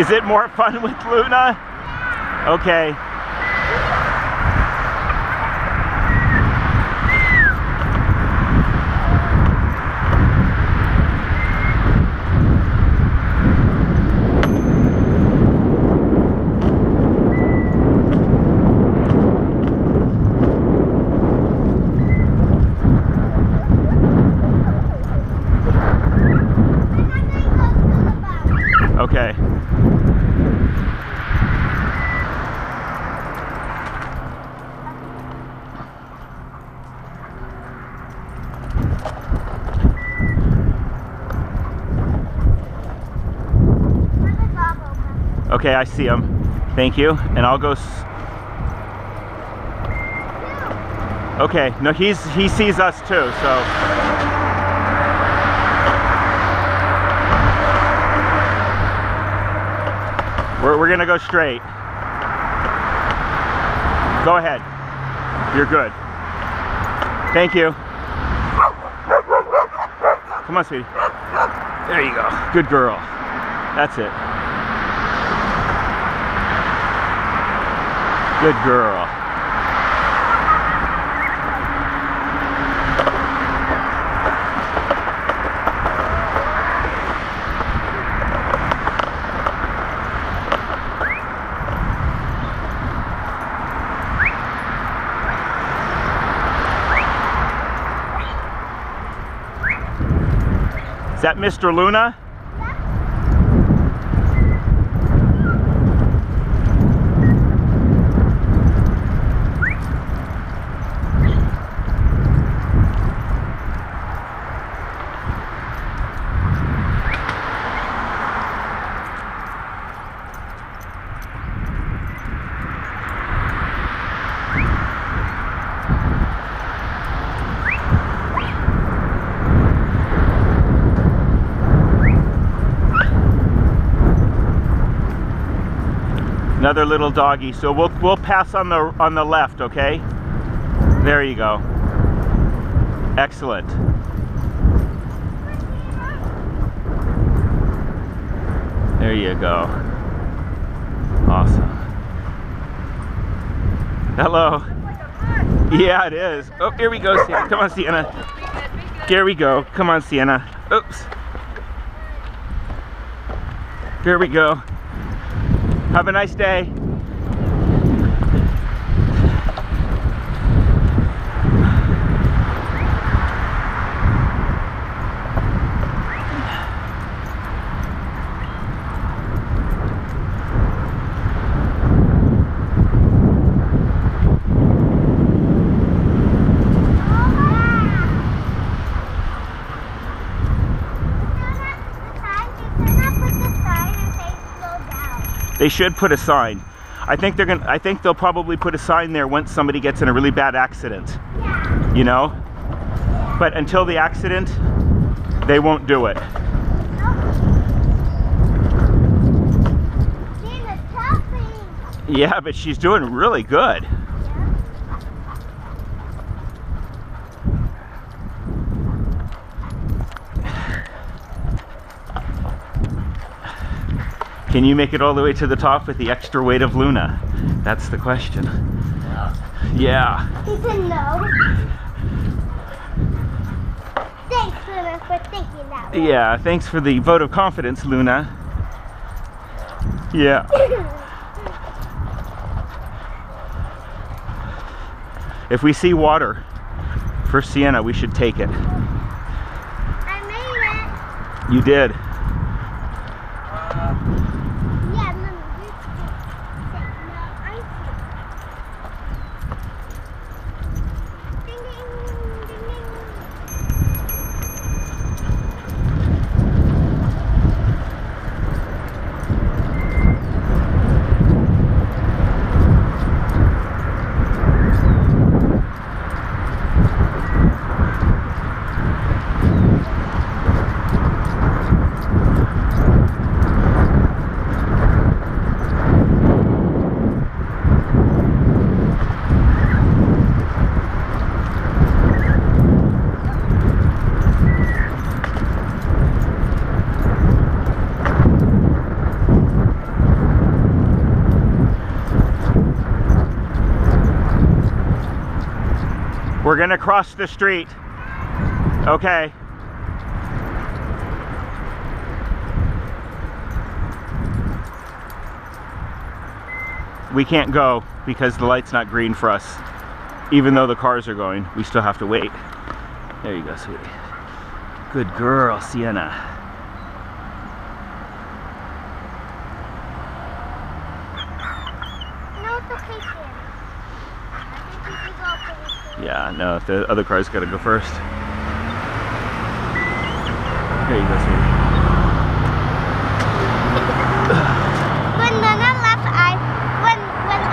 Is it more fun with Luna? Okay. Okay. Okay, I see him. Thank you. And I'll go. Okay, no, he sees us too, so. We're gonna go straight. Go ahead. You're good. Thank you. Come on, sweetie. There you go. Good girl. That's it. Good girl. Is that Mr. Luna? Another little doggy. So we'll pass on the left, okay? There you go. Excellent. There you go. Awesome. Hello. Yeah, it is. Oh, here we go, Sienna. Come on, Sienna. Here we go. Come on, Sienna. Oops. Here we go. Have a nice day. They should put a sign. I think they'll probably put a sign there once somebody gets in a really bad accident. Yeah. You know? But until the accident, they won't do it. Yeah, but she's doing really good. Can you make it all the way to the top with the extra weight of Luna? That's the question. No. Yeah. He said no. Thanks, Luna, for thinking that way. Yeah, thanks for the vote of confidence, Luna. Yeah. If we see water for Sienna, we should take it. I made it. You did. We're gonna cross the street. Okay. We can't go because the light's not green for us. Even though the cars are going, we still have to wait. There you go, sweetie. Good girl, Sienna. No, it's okay, Sienna. I think you can go first. Yeah, no, the other car's gotta go first. There you go, sweetie. When Luna left, when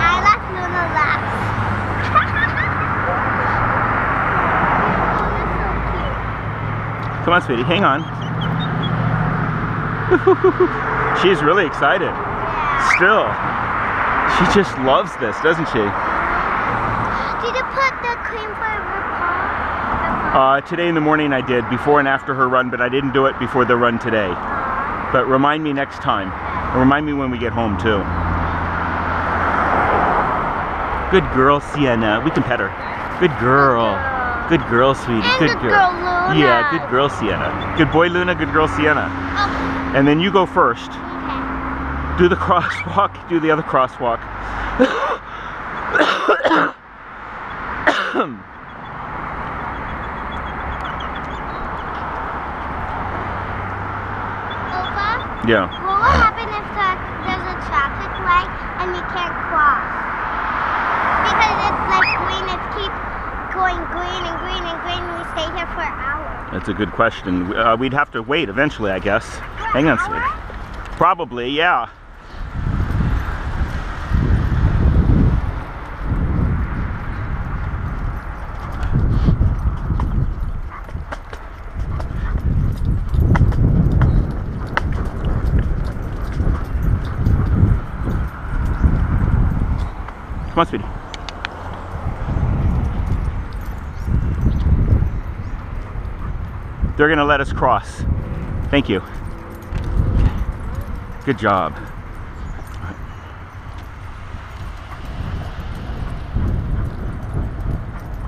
I left, Luna left. Luna's so cute. Come on, sweetie, hang on. She's really excited. Yeah. Still. She just loves this, doesn't she? Did you put the cream for her paw? Today in the morning I did, before and after her run, but I didn't do it before the run today. But remind me next time. And remind me when we get home too. Good girl, Sienna. We can pet her. Good girl. Good girl, sweetie. And Good girl. Luna. Yeah, good girl, Sienna. Good boy, Luna. Good girl, Sienna. Oh, And then you go first. okay. Do the crosswalk. Do the other crosswalk. Opa, Yeah. what will happen if there's a traffic light and you can't cross? Because it's like green, it keeps going green and green and green, and we stay here for hours. That's a good question. We'd have to wait eventually, I guess. Hang on, sweetie. Probably, yeah. Come on, sweetie. They're gonna let us cross. Thank you. Good job.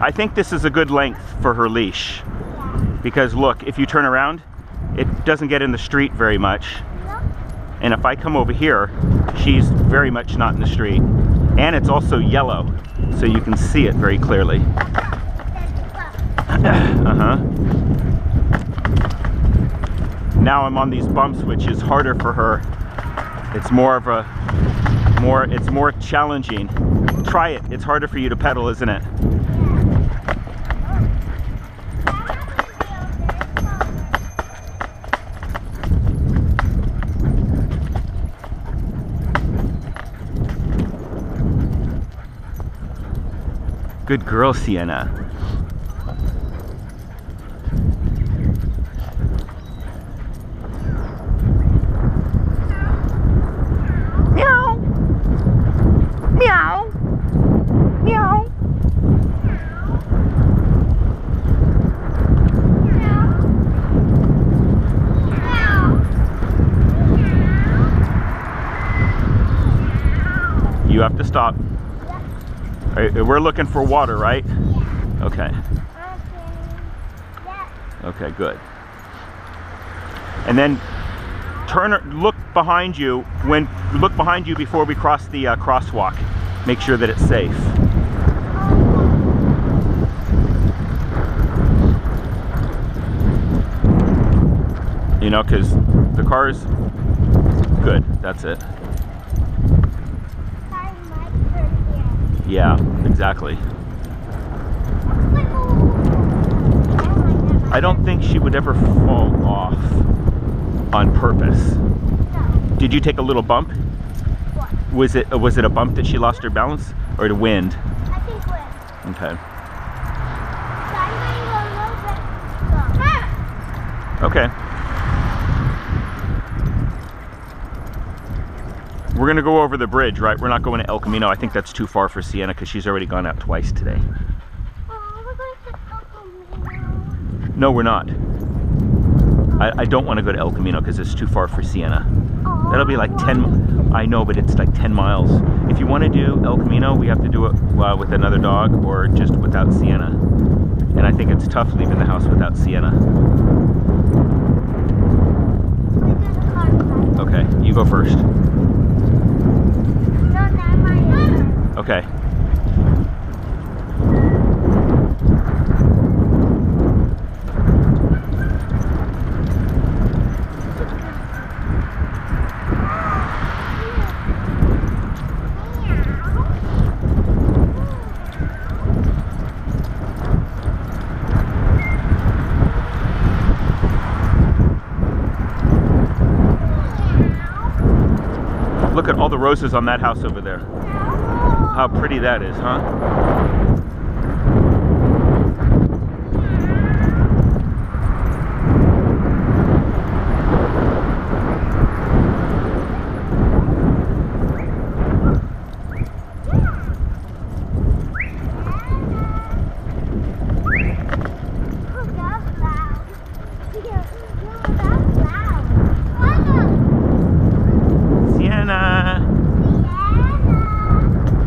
I think this is a good length for her leash. Because look, if you turn around, it doesn't get in the street very much. And if I come over here, she's very much not in the street. And it's also yellow, so you can see it very clearly. Uh-huh. Now I'm on these bumps, which is harder for her. It's more of a, it's more challenging. Try it. It's harder for you to pedal, isn't it? Good girl, Sienna. Meow. Meow. Meow. You have to stop. We're looking for water, right? Yeah. Okay. Okay, good. And then look behind you before we cross the crosswalk. Make sure that it's safe. You know, because the car's good. That's it. Yeah, exactly. I don't think she would ever fall off on purpose. No. Did you take a little bump? What? Was it a bump that she lost her balance, or the wind? I think wind. Okay. So I'm going to go a little bit slow. Okay. We're gonna go over the bridge, right? We're not going to El Camino. I think that's too far for Sienna because she's already gone out twice today. Oh, we're going to El Camino. No, we're not. I don't want to go to El Camino because it's too far for Sienna. Oh. That'll be like 10, I know, but it's like 10 miles. If you want to do El Camino, we have to do it with another dog or just without Sienna. And I think it's tough leaving the house without Sienna. Okay, you go first. Okay. Look at all the roses on that house over there. How pretty that is, huh?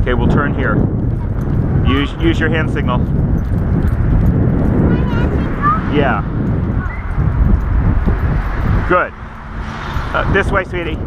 Okay, we'll turn here. Use your hand signal. Yeah. Good. This way, sweetie.